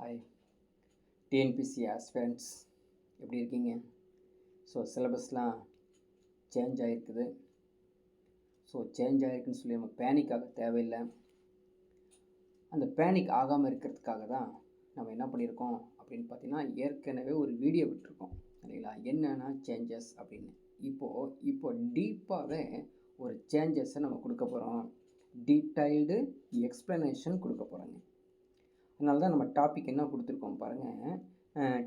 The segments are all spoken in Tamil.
ஹாய் டிஎன்பிசி ஆஸ்பிரண்ட்ஸ் எப்படி இருக்கீங்க? ஸோ சிலபஸ்லாம் சேஞ்ச் ஆகிருக்குது. ஸோ சேஞ்ச் ஆகிருக்குன்னு சொல்லி நம்ம பேனிக் ஆக தேவையில்லை. அந்த பேனிக் ஆகாமல் இருக்கிறதுக்காக தான் நம்ம என்ன பண்ணியிருக்கோம் அப்படின்னு பார்த்தீங்கன்னா, ஏற்கனவே ஒரு வீடியோ விட்டுருக்கோம் இல்லைங்களா, என்னென்னா சேஞ்சஸ் அப்படின்னு. இப்போ டீப்பாகவே ஒரு சேஞ்சஸை நம்ம கொடுக்க போகிறோம். டீட்டெயில்டு எக்ஸ்ப்ளனேஷன் கொடுக்க போகிறோங்க. அதனால தான் நம்ம டாபிக் என்ன கொடுத்துருக்கோம் பாருங்கள்,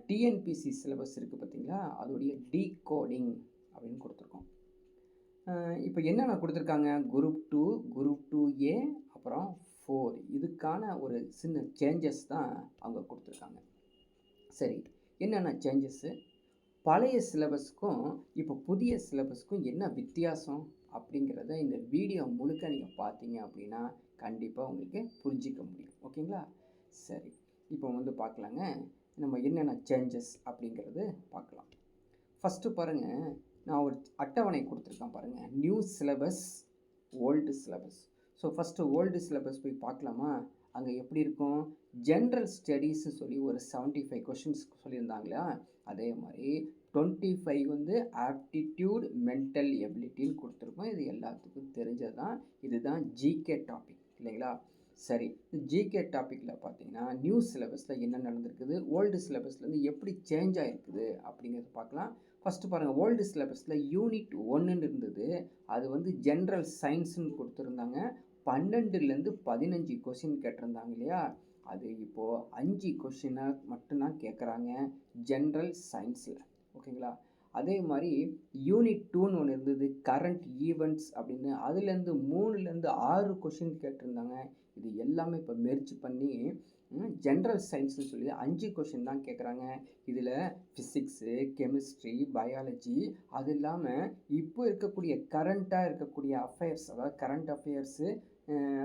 டிஎன்பிசி சிலபஸ் இருக்குது பார்த்தீங்களா, அதோடைய டீகோடிங் அப்படின்னு கொடுத்துருக்கோம். இப்போ என்னென்ன கொடுத்துருக்காங்க, குரூப் 2, குரூப் 2A, அப்புறம் 4, இதுக்கான ஒரு சின்ன சேஞ்சஸ் தான் அவங்க கொடுத்துருக்காங்க. சரி, என்னென்ன சேஞ்சஸ்ஸு, பழைய சிலபஸ்க்கும் இப்போ புதிய சிலபஸ்க்கும் என்ன வித்தியாசம் அப்படிங்கிறத இந்த வீடியோ முழுக்க நீங்கள் பார்த்தீங்க அப்படின்னா கண்டிப்பாக உங்களுக்கு புரிஞ்சிக்க முடியும். ஓகேங்களா? சரி, இப்போ பார்க்கலாங்க, நம்ம என்னென்ன சேஞ்சஸ் அப்படிங்கிறது பார்க்கலாம். ஃபஸ்ட்டு பாருங்கள், நான் ஒரு அட்டவணை கொடுத்துருக்கேன் பாருங்கள், new syllabus, old syllabus. So first old syllabus போய் பார்க்கலாமா? அங்கே எப்படி இருக்கும், ஜென்ரல் ஸ்டடீஸ்ன்னு சொல்லி ஒரு 75 கொஷின்ஸ் சொல்லியிருந்தாங்களா, அதே மாதிரி 25 ஆப்டிடியூட் மென்டல் எபிலிட்டின்னு கொடுத்துருக்கோம். இது எல்லாத்துக்கும் தெரிஞ்சது தான். இதுதான் ஜிகே டாபிக் இல்லைங்களா? சரி, ஜிகே டாப்பிக்கில் பார்த்தீங்கன்னா நியூ சிலபஸில் என்ன நடந்திருக்குது, ஓல்டு சிலபஸ்லேருந்து எப்படி சேஞ்ச் ஆகிருக்குது அப்படிங்கிறத பார்க்கலாம். ஃபஸ்ட்டு பாருங்கள், ஓல்டு சிலபஸில் யூனிட் 1 இருந்தது. அது ஜென்ரல் சயின்ஸுன்னு கொடுத்துருந்தாங்க. 12லேருந்து 15 கொஷின் கேட்டிருந்தாங்க இல்லையா, அது இப்போது 5 கொஷினாக மட்டும்தான் கேட்குறாங்க ஜென்ரல் சயின்ஸில். ஓகேங்களா? அதே மாதிரி யூனிட் 2ன்னு ஒன்று இருந்தது, கரண்ட் ஈவெண்ட்ஸ் அப்படின்னு. அதுலேருந்து 3லேருந்து 6 கொஷின் கேட்டிருந்தாங்க. இது எல்லாமே இப்போ மெர்ஜ் பண்ணி ஜென்ரல் சயின்ஸ்னு சொல்லி 5 கொஷின் தான் கேட்குறாங்க. இதில் ஃபிசிக்ஸு, கெமிஸ்ட்ரி, பயாலஜி, அது இல்லாமல் இப்போ இருக்கக்கூடிய கரண்ட்டாக இருக்கக்கூடிய அஃபேர்ஸ், அதாவது கரண்ட் அஃபேர்ஸு,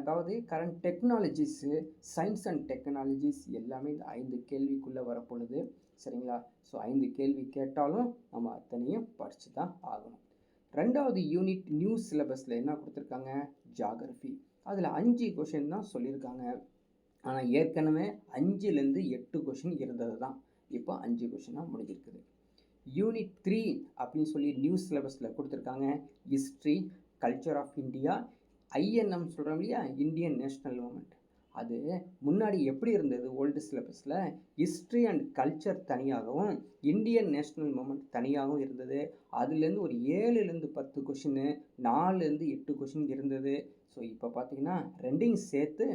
அதாவது current technologies, science and technologies எல்லாமே இந்த 5 கேள்விக்குள்ளே வரப்பொழுது. சரிங்களா? ஸோ 5 கேள்வி கேட்டாலும் நம்ம அத்தனையும் படித்து தான் ஆகணும். 2வது யூனிட் நியூ சிலபஸில் என்ன கொடுத்துருக்காங்க, ஜியாகிரஃபி. அதில் 5 கொஷின் தான் சொல்லியிருக்காங்க. ஆனால் ஏற்கனவே 5லேருந்து 8 கொஷின் இருந்தது தான், இப்போ 5 கொஷினாக முடிஞ்சிருக்குது. யூனிட் 3 அப்படின்னு சொல்லி நியூ சிலபஸில் கொடுத்துருக்காங்க, history, culture of India, INM சொல்கிறோம் இல்லையா, இந்தியன் நேஷ்னல் மூமெண்ட். அது முன்னாடி எப்படி இருந்தது, ஓல்டு சிலபஸில் ஹிஸ்ட்ரி அண்ட் கல்ச்சர் தனியாகவும் இந்தியன் நேஷ்னல் மூமெண்ட் தனியாகவும் இருந்தது. அதுலேருந்து ஒரு 7லேருந்து 10 கொஷின், 4லேருந்து 8 கொஷின் இருந்தது. ஸோ இப்போ பார்த்தீங்கன்னா ரெண்டையும் சேர்த்து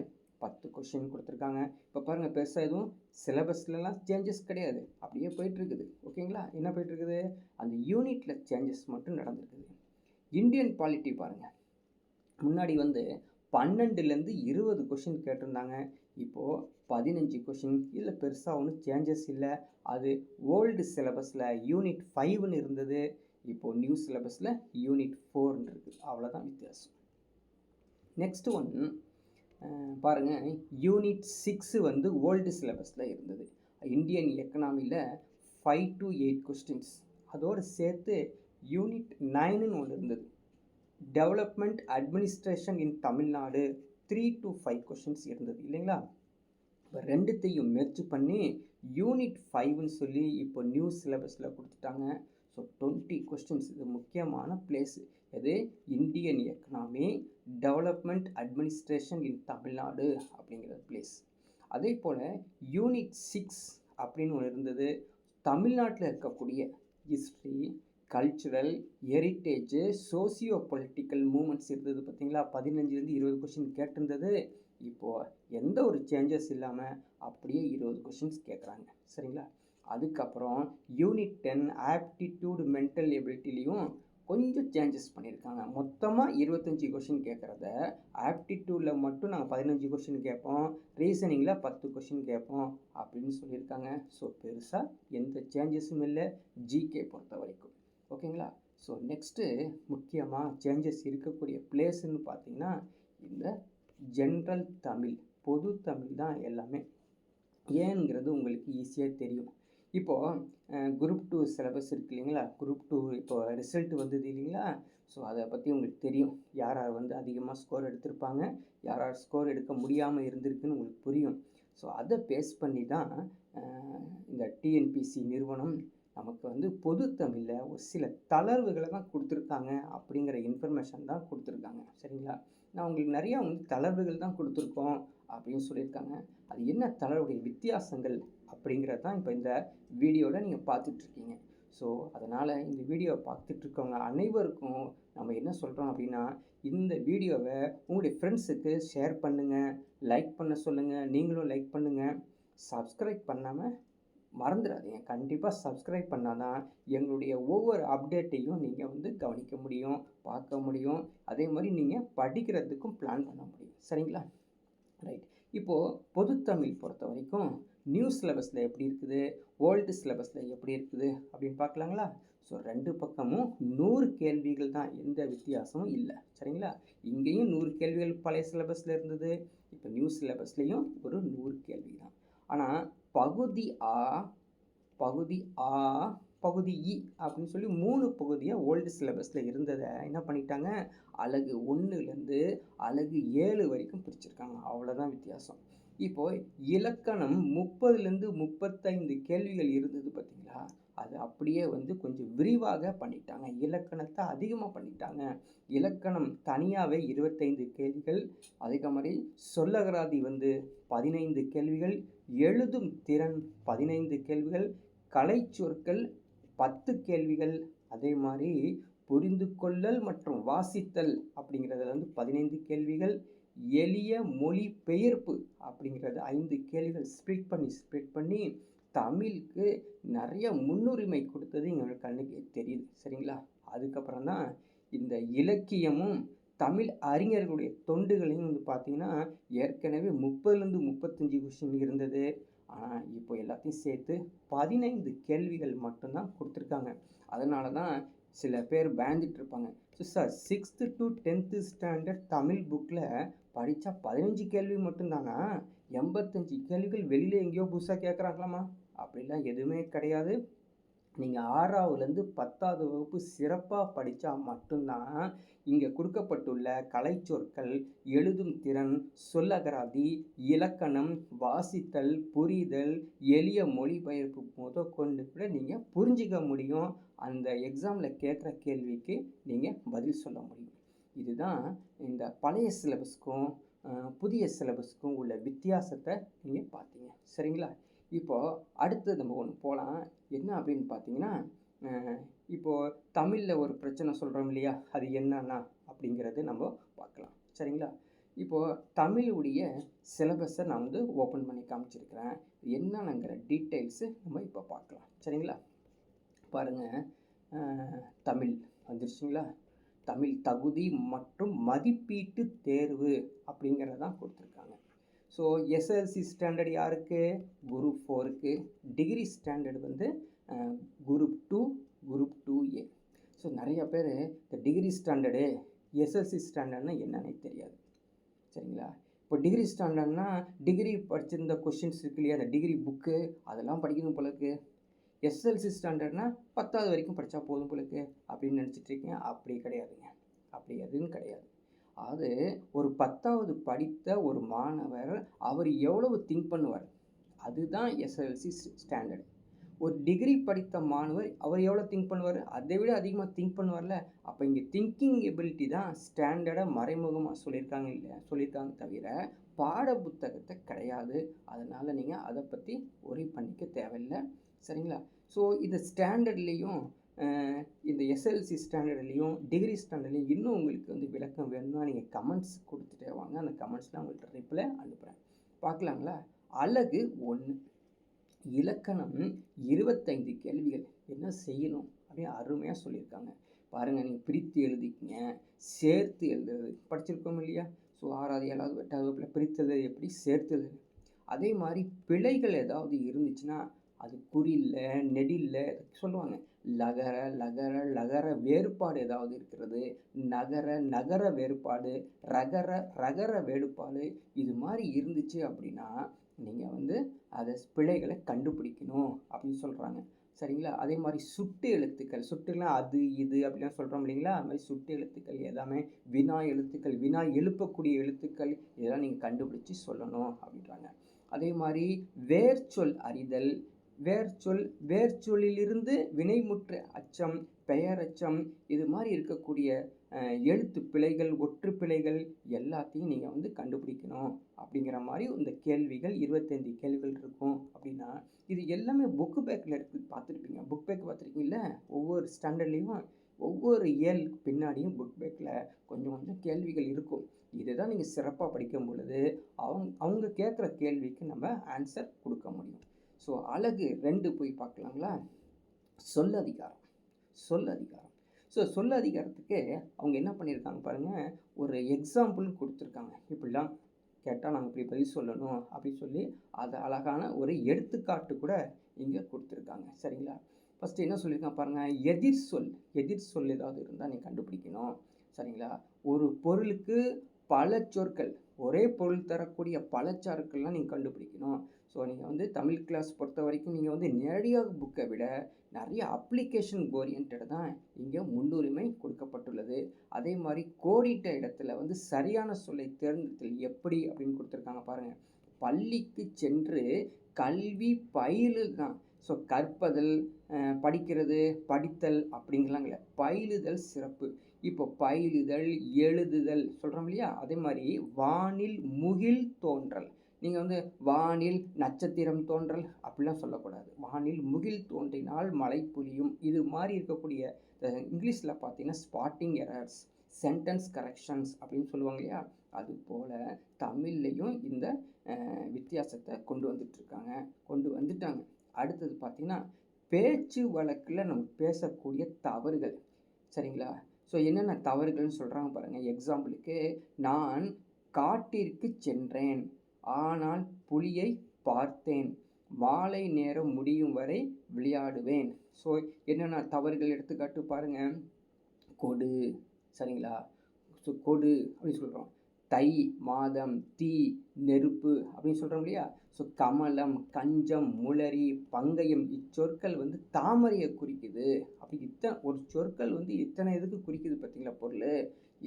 10 கொஷின் கொடுத்துருக்காங்க. இப்போ பாருங்கள், பெருசாக எதுவும் சிலபஸ்லலாம் சேஞ்சஸ் கிடையாது, அப்படியே போயிட்டுருக்குது. ஓகேங்களா? என்ன போயிட்டுருக்குது, அந்த யூனிட்டில் சேஞ்சஸ் மட்டும் நடந்திருக்குது. இந்தியன் பாலிட்டி பாருங்கள், முன்னாடி 12லேருந்து 20 கொஷின் கேட்டிருந்தாங்க. இப்போது 15 கொஷின். இதில் பெருசாக ஒன்றும் சேஞ்சஸ் இல்லை. அது ஓல்டு சிலபஸில் யூனிட் 5ன்னு இருந்தது, இப்போது நியூ சிலபஸில் யூனிட் 4ன்னு இருக்குது. அவ்வளோதான் வித்தியாசம். நெக்ஸ்ட் ஒன் பாருங்கள், யூனிட் 6 ஓல்டு சிலபஸில் இருந்தது. இந்தியன் எக்கனாமியில் 5 to 8 கொஸ்டின்ஸ். அதோடு சேர்த்து யூனிட் 9ன்னு ஒன்று இருந்தது, development administration in Tamil Nadu, 3 to 5 questions இருந்தது இல்லைங்களா? இப்போ ரெண்டுத்தையும் மெர்ஜ் பண்ணி யூனிட் 5ன்னு சொல்லி இப்போ நியூ சிலபஸில் கொடுத்துட்டாங்க. So 20 questions. இது முக்கியமான பிளேஸு. எது, Indian economy, development administration in Tamil Nadu அப்படிங்கிற பிளேஸ். அதே போல் யூனிட் 6 அப்படின்னு ஒன்று இருந்தது, தமிழ்நாட்டில் இருக்கக்கூடிய history, cultural, heritage, socio political movements இருந்தது பார்த்தீங்களா. 15லேருந்து 20 கொஷின் கேட்டிருந்தது. இப்போது எந்த ஒரு சேஞ்சஸ் இல்லாமல் அப்படியே 20 கொஷின்ஸ் கேட்குறாங்க. சரிங்களா? அதுக்கப்புறம் யூனிட் 10 ஆப்டிடியூட் மென்டல் எபிலிட்டிலையும் கொஞ்சம் சேஞ்சஸ் பண்ணியிருக்காங்க. மொத்தமாக 25 கொஷின் கேட்குறத ஆப்டிடியூடில் மட்டும் நாங்கள் 15 கொஷின் கேட்போம், ரீசனிங்கில் 10 கொஷின் கேட்போம் அப்படின்னு சொல்லியிருக்காங்க. ஸோ பெருசாக எந்த சேஞ்சஸும் இல்லை ஜிகே பொறுத்த வரைக்கும். ஓகேங்களா? ஸோ நெக்ஸ்ட்டு முக்கியமாக சேஞ்சஸ் இருக்கக்கூடிய பிளேஸுன்னு பார்த்தீங்கன்னா, இந்த ஜென்ரல் தமிழ், பொது தமிழ் தான் எல்லாமே. ஏங்கிறது உங்களுக்கு ஈஸியாக தெரியும். இப்போது குரூப் 2 சிலபஸ் இருக்குது இல்லைங்களா, குரூப் 2 இப்போ ரிசல்ட் வந்தது இல்லைங்களா. ஸோ அதை பற்றி உங்களுக்கு தெரியும், யார் யார் அதிகமாக ஸ்கோர் எடுத்திருப்பாங்க, யார் யார் ஸ்கோர் எடுக்க முடியாமல் இருந்திருக்குன்னு உங்களுக்கு புரியும். ஸோ அதை பேஸ் பண்ணி தான் இந்த டிஎன்பிசி நிறுவனம் நமக்கு வந்து பொது தமிழில் ஒரு சில தளர்வுகளை தான் கொடுத்துருக்காங்க அப்படிங்கிற இன்ஃபர்மேஷன் தான் கொடுத்துருக்காங்க. சரிங்களா? நான் உங்களுக்கு நிறையா வந்து தளர்வுகள் தான் கொடுத்துருக்கோம் அப்படின்னு சொல்லியிருக்காங்க. அது என்ன தளர்வுடைய வித்தியாசங்கள் அப்படிங்கிறது தான் இப்போ இந்த வீடியோவில் நீங்கள் பார்த்துட்ருக்கீங்க. ஸோ அதனால் இந்த வீடியோவை பார்த்துட்ருக்கவங்க அனைவருக்கும் நம்ம என்ன சொல்கிறோம் அப்படின்னா, இந்த வீடியோவை உங்களுடைய ஃப்ரெண்ட்ஸுக்கு ஷேர் பண்ணுங்கள், லைக் பண்ண சொல்லுங்கள், நீங்களும் லைக் பண்ணுங்கள். சப்ஸ்கிரைப் பண்ணாமல் மறந்துடாதீங்க. கண்டிப்பாக சப்ஸ்கிரைப் பண்ணால் தான் எங்களுடைய ஒவ்வொரு அப்டேட்டையும் நீங்கள் வந்து கவனிக்க முடியும், பார்க்க முடியும். அதே மாதிரி நீங்கள் படிக்கிறதுக்கும் பிளான் பண்ண முடியும். சரிங்களா? ரைட். இப்போது பொதுத்தமிழ் பொறுத்த வரைக்கும் நியூ சிலபஸில் எப்படி இருக்குது, ஓல்டு சிலபஸில் எப்படி இருக்குது அப்படின்னு பார்க்கலாங்களா? ஸோ 2 பக்கமும் 100 கேள்விகள் தான், எந்த வித்தியாசமும் இல்லை. சரிங்களா? இங்கேயும் 100 கேள்விகள் பழைய சிலபஸில் இருந்தது. இப்போ நியூ சிலபஸ்லேயும் ஒரு 100 கேள்வி தான். ஆனால் பகுதி ஆ, பகுதி ஆ, பகுதி இ அப்படின்னு சொல்லி 3 பகுதியாக ஓல்டு சிலபஸில் இருந்ததை என்ன பண்ணிட்டாங்க, அலகு 1லேருந்து அலகு 7 வரைக்கும் பிரிச்சிருக்காங்க. அவ்வளோதான் வித்தியாசம். இப்போது இலக்கணம் 30லேருந்து 35 கேள்விகள் இருந்தது பார்த்தீங்களா, அது அப்படியே வந்து கொஞ்சம் விரிவாக பண்ணிட்டாங்க. இலக்கணத்தை அதிகமாக பண்ணிட்டாங்க. இலக்கணம் தனியாகவே 25 கேள்விகள், அதே மாதிரி சொல்லகராதி வந்து 15 கேள்விகள், எழுதும் திறன் 15 கேள்விகள், கலைச்சொற்கள் 10 கேள்விகள், அதே மாதிரி புரிந்து கொள்ளல் மற்றும் வாசித்தல் அப்படிங்கிறதுல வந்து 15 கேள்விகள், எளிய மொழிபெயர்ப்பு அப்படிங்கிறது 5 கேள்விகள் ஸ்ப்ளிட் பண்ணி தமிழுக்கு நிறைய முன்னுரிமை கொடுத்தது எங்களுக்கு கண்ணுக்கு தெரியுது. சரிங்களா? அதுக்கப்புறம் தான் இந்த இலக்கியமும் தமிழ் அறிஞர்களுடைய தொண்டுகளையும் வந்து பார்த்திங்கன்னா ஏற்கனவே 30லேருந்து 35 கொஷின் இருந்தது. ஆனால் இப்போ எல்லாத்தையும் சேர்த்து 15 கேள்விகள் மட்டும்தான் கொடுத்துருக்காங்க. அதனால தான் சில பேர் பயந்துட்டு இருப்பாங்க. So sir 6th to 10th standard Tamil புக்கில் படித்தா 15 கேள்வி மட்டும்தானா? 85 கேள்விகள் வெளியில் எங்கேயோ புதுசாக கேட்குறாங்களாமா? அப்படிலாம் எதுவுமே கிடையாது. நீங்கள் 6வதுலேருந்து 10வது வகுப்பு சிறப்பாக படித்தா மட்டும்தான் இங்கே கொடுக்கப்பட்டுள்ள கலைச்சொற்கள், எழுதும் திறன், சொல்லகராதி, இலக்கணம், வாசித்தல், புரிதல், எளிய மொழிபெயர்ப்பு முதற்கொண்டு கூட நீங்கள் புரிஞ்சிக்க முடியும். அந்த எக்ஸாமில் கேட்குற கேள்விக்கு நீங்கள் பதில் சொல்ல முடியும். இதுதான் இந்த பழைய சிலபஸ்க்கும் புதிய சிலபஸ்க்கும் உள்ள வித்தியாசத்தை நீங்கள் பார்த்தீங்க. சரிங்களா? இப்போது அடுத்து நம்ம ஒன்று போகலாம். என்ன அப்படின்னு பார்த்தீங்கன்னா, இப்போது தமிழில் ஒரு பிரச்சனை சொல்கிறோம் இல்லையா, அது என்னன்னா அப்படிங்கிறது நம்ம பார்க்கலாம். சரிங்களா? இப்போது தமிழுடைய சிலபஸை நான் வந்து ஓப்பன் பண்ணி காமிச்சிருக்கிறேன். என்னங்கிற டீட்டெயில்ஸு நம்ம இப்போ பார்க்கலாம். சரிங்களா? பாருங்கள், தமிழ் வந்துருச்சுங்களா? தமிழ் தகுதி மற்றும் மதிப்பீட்டு தேர்வு அப்படிங்கிறதான் கொடுத்துருக்காங்க. ஸோ எஸ்எல்சி ஸ்டாண்டர்ட் யாருக்கு? குரூப் 4க்கு. டிகிரி ஸ்டாண்டர்ட் வந்து குரூப் 2, குரூப் 2A. ஸோ நிறையா பேர் இந்த டிகிரி ஸ்டாண்டர்டு, எஸ்எல்சி ஸ்டாண்டர்ட்னா என்னன்னே தெரியாது. சரிங்களா? இப்போ டிகிரி ஸ்டாண்டர்ட்னா டிகிரி படிச்சிருந்த கொஷின்ஸ் இருக்கு இல்லையா, அந்த டிகிரி புக்கு அதெல்லாம் படிக்கணும் போல இருக்குது. எஸ்எல்சி ஸ்டாண்டர்ட்னா 10வது வரைக்கும் படித்தா போதும் போல இருக்குது அப்படின்னு நினச்சிட்ருக்கீங்க. அப்படி கிடையாதுங்க. அப்படி எதுவும் கிடையாது. அது ஒரு 10வது படித்த ஒரு மாணவர் அவர் எவ்வளவு திங்க் பண்ணுவார், அதுதான் எஸ்எல்சி ஸ்டாண்டர்டு. ஒரு டிகிரி படித்த மாணவர் அவர் எவ்வளோ திங்க் பண்ணுவார், அதை விட அதிகமாக திங்க் பண்ணுவார்ல. அப்போ இங்கே திங்கிங் எபிலிட்டி தான் ஸ்டாண்டர்டை மறைமுகமாக சொல்லியிருக்காங்க தவிர பாட புத்தகத்தை கிடையாது. அதனால் நீங்கள் அதை பற்றி ஒரி பண்ணிக்க தேவையில்லை. சரிங்களா? ஸோ இந்த ஸ்டாண்டர்ட்லேயும் இந்த எஸ்எல்சி ஸ்டாண்டர்ட்லேயும் டிகிரி ஸ்டாண்டர்ட்லேயும் இன்னும் உங்களுக்கு வந்து விளக்கம் வேணும்னா நீங்கள் கமெண்ட்ஸ் கொடுத்துட்டே வாங்க. அந்த கமெண்ட்ஸ்லாம் உங்கள்கிட்ட ரிப்ளை அனுப்புகிறேன். பார்க்கலாங்களா? அலகு 1 இலக்கணம் 25 கேள்விகள். என்ன செய்யணும் அப்படின்னு அருமையாக சொல்லியிருக்காங்க. பாருங்கள், நீங்கள் பிரித்து எழுதிக்கிங்க, சேர்த்து எழுதுறது படிச்சிருக்கோம் இல்லையா? ஸோ 6வது 7வது 8வது வகுப்பில் பிரித்து எழுதுறது எப்படி, சேர்த்து எழுதுறது. அதே மாதிரி பிழைகள் ஏதாவது இருந்துச்சுன்னா அது குறில்ல, நெடில்ல சொல்லுவாங்க. லகர லகர லகர வேறுபாடு ஏதாவது இருக்கிறது, நகர நகர வேறுபாடு, ரகர ரகர வேறுபாடு, இது மாதிரி இருந்துச்சு அப்படின்னா நீங்கள் வந்து அதை பிழைகளை கண்டுபிடிக்கணும் அப்படின்னு சொல்கிறாங்க. சரிங்களா? அதே மாதிரி சுட்டு எழுத்துக்கள், சுட்டுலாம் அது இது அப்படிலாம் சொல்கிறோம் இல்லைங்களா, அது மாதிரி சுட்டு எழுத்துக்கள் எல்லாமே வினா எழுத்துக்கள், வினா எழுப்பக்கூடிய எழுத்துக்கள், இதெல்லாம் நீங்கள் கண்டுபிடிச்சி சொல்லணும் அப்படின்றாங்க. அதே மாதிரி வேர்ச்சொல் அறிதல், வேர்ச்சொல்லிலிருந்து வினைமுற்ற அச்சம், பெயரச்சம், இது மாதிரி இருக்கக்கூடிய எழுத்து பிழைகள், ஒற்று பிழைகள் எல்லாத்தையும் நீங்கள் வந்து கண்டுபிடிக்கணும் அப்படிங்கிற மாதிரி இந்த கேள்விகள் 25 கேள்விகள் இருக்கும். அப்படின்னா இது எல்லாமே புக்கு பேக்கில் இருக்குது, பார்த்துருப்பீங்க. புக் பேக் பார்த்துருக்கீங்கள? ஒவ்வொரு ஸ்டாண்டர்ட்லேயும் ஒவ்வொரு இயலுக்கு பின்னாடியும் புக் பேக்கில் கொஞ்சம் கொஞ்சம் கேள்விகள் இருக்கும். இதுதான் நீங்கள் சிறப்பாக படிக்கும் பொழுது அவங்க கேட்குற கேள்விக்கு நம்ம ஆன்சர் கொடுக்க முடியும். ஸோ அழகு 2 போய் பார்க்கலாங்களா? சொல்லதிகாரம். ஸோ சொல்லதிகாரத்துக்கு அவங்க என்ன பண்ணியிருக்காங்க பாருங்கள், ஒரு எக்ஸாம்பிள் கொடுத்துருக்காங்க. இப்படிலாம் கேட்டால் நாங்கள் இப்படி பதில் சொல்லணும் அப்படின்னு சொல்லி அதை அழகான ஒரு எடுத்துக்காட்டு கூட இங்கே கொடுத்துருக்காங்க. சரிங்களா? ஃபஸ்ட்டு என்ன சொல்லியிருக்காங்க பாருங்கள், எதிர் சொல் ஏதாவது இருந்தால் நீ கண்டுபிடிக்கணும். சரிங்களா? ஒரு பொருளுக்கு பல சொற்கள், ஒரே பொருள் தரக்கூடிய பல சொற்கள்லாம் நீங்கள் கண்டுபிடிக்கணும். ஸோ நீங்கள் வந்து தமிழ் கிளாஸ் பொறுத்த வரைக்கும் நீங்கள் வந்து நேரடியாக புக்கை விட நிறைய அப்ளிகேஷன் ஓரியன்ட் தான் இங்கே முன்னுரிமை கொடுக்கப்பட்டுள்ளது. அதே மாதிரி கோடிட்ட இடத்துல வந்து சரியான சொல்லை தேர்ந்தெடுத்தல் எப்படி அப்படின்னு கொடுத்துருக்காங்க பாருங்கள். பள்ளிக்கு சென்று கல்வி பயிலுதல் தான். ஸோ கற்பதல், படிக்கிறது, படித்தல் அப்படிங்கலாங்கள, பயிலுதல் சிறப்பு. இப்போ பயிலுதல், எழுதுதல் சொல்கிறோம் இல்லையா? அதே மாதிரி வானில் முகில் தோன்றல். நீங்கள் வந்து வானில் நட்சத்திரம் தோன்றல் அப்படிலாம் சொல்லக்கூடாது. வானில் முகில் தோன்றினால் மழை பொழியும். இது மாதிரி இருக்கக்கூடிய இங்கிலீஷில் பார்த்தீங்கன்னா ஸ்பாட்டிங் எரர்ஸ், சென்டென்ஸ் கரெக்ஷன்ஸ் அப்படின்னு சொல்லுவாங்க இல்லையா? அது போல் தமிழ்லையும் இந்த வித்தியாசத்தை கொண்டு வந்துட்டாங்க. அடுத்தது பார்த்திங்கன்னா பேச்சு வழக்கில் நம்ம பேசக்கூடிய தவறுகள். சரிங்களா? ஸோ என்னென்ன தவறுகள்னு சொல்கிறாங்க பாருங்கள். எக்ஸாம்பிளுக்கு, நான் காட்டிற்கு சென்றேன், ஆனால் புலியை பார்த்தேன், மாலை நேரம் முடியும் வரை விளையாடுவேன். ஸோ என்னென்ன தவறுகள் எடுத்துக்காட்டு பாருங்கள். கொடு. சரிங்களா? ஸோ கொடு அப்படின்னு சொல்கிறோம். தை மாதம், தீ நெருப்பு அப்படின்னு சொல்கிறோம் இல்லையா? ஸோ கமலம், கஞ்சம், முளரி, பங்கயம், இச்சொற்கள் வந்து தாமரையை குறிக்குது. அப்படி ஒரு சொற்கள் வந்து இத்தனை இதுக்கு குறிக்குது பார்த்தீங்களா பொருள்.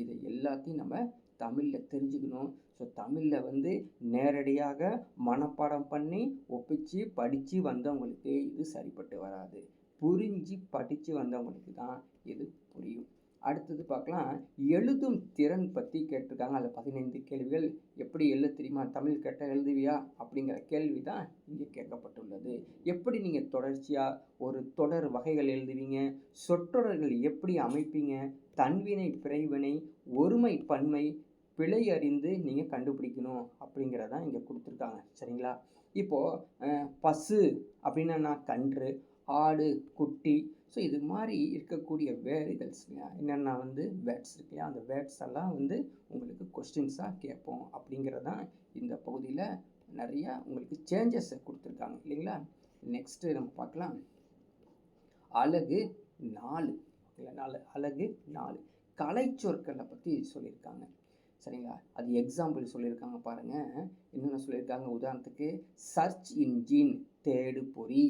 இதை எல்லாத்தையும் நம்ம தமிழில் தெரிஞ்சுக்கணும். ஸோ தமிழில் வந்து நேரடியாக மனப்பாடம் பண்ணி ஒப்பிச்சு படித்து வந்தவங்களுக்கு இது சரிப்பட்டு வராது. புரிஞ்சு படித்து வந்தவங்களுக்கு தான் இது புரியும். அடுத்தது பார்க்கலாம், எழுதும் திறன் பற்றி கேட்டிருக்காங்க. அதில் 15 கேள்விகள். எப்படி எழுத தெரியுமா? தமிழ் கேட்டால் எழுதுவியா அப்படிங்கிற கேள்வி தான் இங்கே கேட்கப்பட்டுள்ளது. எப்படி நீங்கள் தொடர்ச்சியாக ஒரு தொடர் வகைகள் எழுதுவீங்க, சொற்றொடர்கள் எப்படி அமைப்பீங்க, தன்வினை, பிறைவினை, ஒருமை, பன்மை, பிழை அறிந்து நீங்கள் கண்டுபிடிக்கணும் அப்படிங்கிறதான் இங்கே கொடுத்துருக்காங்க. சரிங்களா? இப்போது பசு அப்படின்னா கன்று, ஆடு குட்டி. ஸோ இது மாதிரி இருக்கக்கூடிய வேர்டுகள்ஸ் என்னென்னா வந்து வேர்ட்ஸ் இருக்கு இல்லையா? அந்த வேர்ட்ஸ் எல்லாம் வந்து உங்களுக்கு கொஸ்டின்ஸாக கேட்போம் அப்படிங்கிறதான் இந்த பகுதியில் நிறையா உங்களுக்கு சேஞ்சஸை கொடுத்துருக்காங்க இல்லைங்களா? நெக்ஸ்ட்டு நம்ம பார்க்கலாம், அழகு 4. அழகு 4 கலைச்சொற்களை பற்றி சொல்லியிருக்காங்க. சரிங்களா? அது எக்ஸாம்பிள் சொல்லியிருக்காங்க பாருங்கள். என்னென்ன சொல்லியிருக்காங்க? உதாரணத்துக்கு சர்ச் இன்ஜின் தேடு பொறி,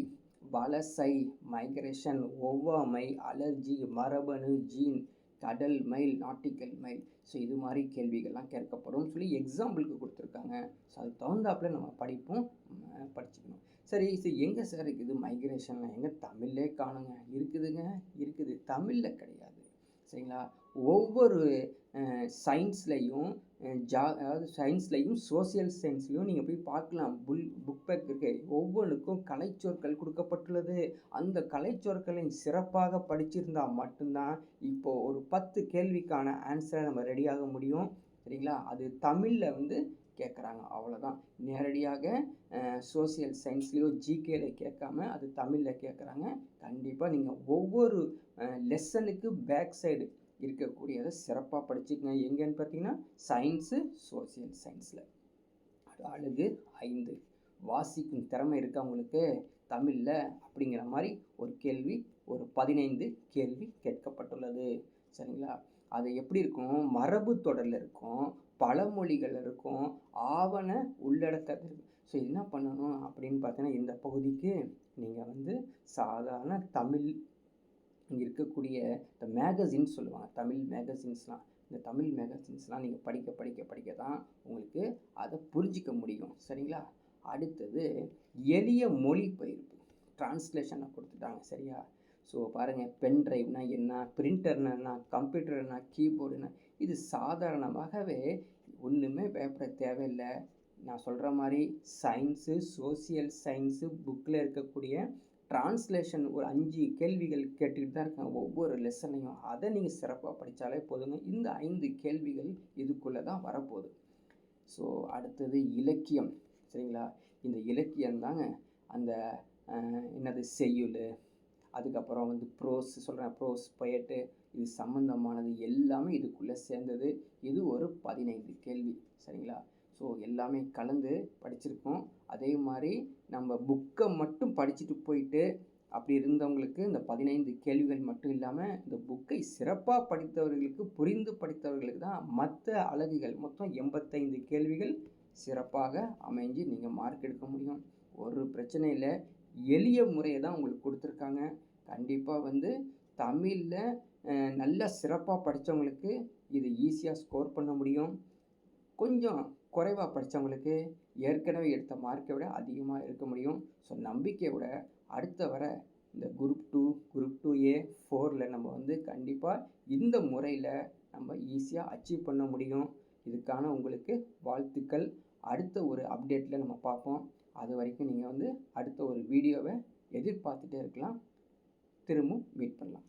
வலசை மைக்ரேஷன், ஒவ்வாமை, அலர்ஜி, மரபணு, ஜீன், கடல் மைல், நாட்டிக்கல் மைல். ஸோ இது மாதிரி கேள்விகள்லாம் கேட்கப்படும் சொல்லி எக்ஸாம்பிளுக்கு கொடுத்துருக்காங்க. ஸோ அதுக்கு தகுந்தாப்பில் நம்ம படிச்சுக்கணும். சரி, இது எங்கே சார் இருக்குது மைக்ரேஷன்லாம்? எங்கே தமிழ்லே காணுங்க? இருக்குது, தமிழில் கிடையாது. சரிங்களா? ஒவ்வொரு சயின்ஸ்லையும் அதாவது சயின்ஸ்லையும் சோசியல் சயின்ஸ்லையும் நீங்கள் போய் பார்க்கலாம். புக் பேக் இருக்கு. ஒவ்வொன்றுக்கும் கலைச்சொற்கள் கொடுக்கப்பட்டுள்ளது. அந்த கலைச்சொற்களை சிறப்பாக படிச்சிருந்தால் மட்டும்தான் இப்போது ஒரு 10 கேள்விக்கான ஆன்சரை நம்ம ரெடியாக முடியும். சரிங்களா? அது தமிழில் வந்து கேட்குறாங்க, அவ்வளோதான். நேரடியாக சோசியல் சயின்ஸ்லேயோ ஜிகேல கேட்காம அது தமிழில் கேட்குறாங்க. கண்டிப்பாக நீங்கள் ஒவ்வொரு லெசனுக்கு பேக் சைடு இருக்கக்கூடியதை சிறப்பாக படிச்சுக்கங்க. எங்கேன்னு பார்த்தீங்கன்னா சயின்ஸு, சோசியல் சயின்ஸில். அழகு 5 வாசிக்கும் திறமை இருக்கா உங்களுக்கு தமிழில் அப்படிங்கிற மாதிரி ஒரு கேள்வி, ஒரு 15 கேள்வி கேட்கப்பட்டுள்ளது. சரிங்களா? அது எப்படி இருக்கும்? மரபு தொடரில் இருக்கும், பழமொழிகள் இருக்கும், ஆவண உள்ளடக்கத்தில் இருக்கும். ஸோ என்ன பண்ணணும் அப்படின்னு பார்த்தீங்கன்னா, இந்த பகுதிக்கு நீங்கள் வந்து சாதாரண தமிழ் இங்கே இருக்கக்கூடிய இந்த மேகசின்ஸ் சொல்லுவாங்க, தமிழ் மேகசின்ஸ்லாம். இந்த தமிழ் மேகசின்ஸ்லாம் நீங்கள் படிக்க தான் உங்களுக்கு அதை புரிஞ்சிக்க முடியும். சரிங்களா? அடுத்தது எளிய மொழிபெயர்ப்பு டிரான்ஸ்லேஷனை கொடுத்துட்டாங்க. சரியா? ஸோ பாருங்கள், பென் ட்ரைவ்னா என்ன, பிரிண்டர்னா என்ன, கம்ப்யூட்டர்னா, கீபோர்டுனா, இது சாதாரணமாகவே ஒன்றுமே பயப்பட தேவையில்லை. நான் சொல்கிற மாதிரி சயின்ஸு, சோசியல் சயின்ஸு புக்கில் இருக்கக்கூடிய டிரான்ஸ்லேஷன் ஒரு 5 கேள்விகள் கேட்டுக்கிட்டு தான் இருக்காங்க ஒவ்வொரு லெசனையும். அதை நீங்கள் சிறப்பாக படித்தாலே போதுங்க. இந்த 5 கேள்விகள் இதுக்குள்ளே தான் வரப்போகுது. ஸோ அடுத்தது இலக்கியம். சரிங்களா? இந்த இலக்கியம் தாங்க அந்த என்னது செய்யுள், அதுக்கப்புறம் வந்து ப்ரோஸ் சொல்கிறேன், ப்ரோஸ் பொயட்டு, இது சம்மந்தமானது எல்லாமே இதுக்குள்ளே சேர்ந்தது. இது ஒரு 15 கேள்வி. சரிங்களா? ஸோ எல்லாமே கலந்து படிச்சிருக்கோம். அதே மாதிரி நம்ம புக்கை மட்டும் படிச்சுட்டு போயிட்டு அப்படி இருந்தவங்களுக்கு இந்த 15 கேள்விகள் மட்டும் இல்லாமல் இந்த புக்கை சிறப்பாக படித்தவர்களுக்கு, புரிந்து படித்தவர்களுக்கு தான் மற்ற அலகுகள் மொத்தம் 85 கேள்விகள் சிறப்பாக அமைஞ்சு நீங்கள் மார்க் எடுக்க முடியும். ஒரு பிரச்சனை இல்லை. எளிய முறையை தான் உங்களுக்கு கொடுத்துருக்காங்க. கண்டிப்பாக வந்து தமிழில் நல்லா சிறப்பாக படித்தவங்களுக்கு இது ஈஸியாக ஸ்கோர் பண்ண முடியும். கொஞ்சம் குறைவாக படித்தவங்களுக்கு ஏற்கனவே எடுத்த மார்க்கை விட அதிகமாக இருக்க முடியும். ஸோ நம்பிக்கையோட அடுத்த வர இந்த குரூப் 2, குரூப் 2A, 4ல் நம்ம வந்து கண்டிப்பாக இந்த முறையில் நம்ம ஈஸியாக அச்சீவ் பண்ண முடியும். இதுக்கான உங்களுக்கு வாழ்த்துக்கள். அடுத்த ஒரு அப்டேட்டில் நம்ம பார்ப்போம். அது வரைக்கும் நீங்கள் வந்து அடுத்த ஒரு வீடியோவை எதிர்பார்த்துட்டே இருக்கலாம். திரும்பவும் மீட் பண்ணலாம்.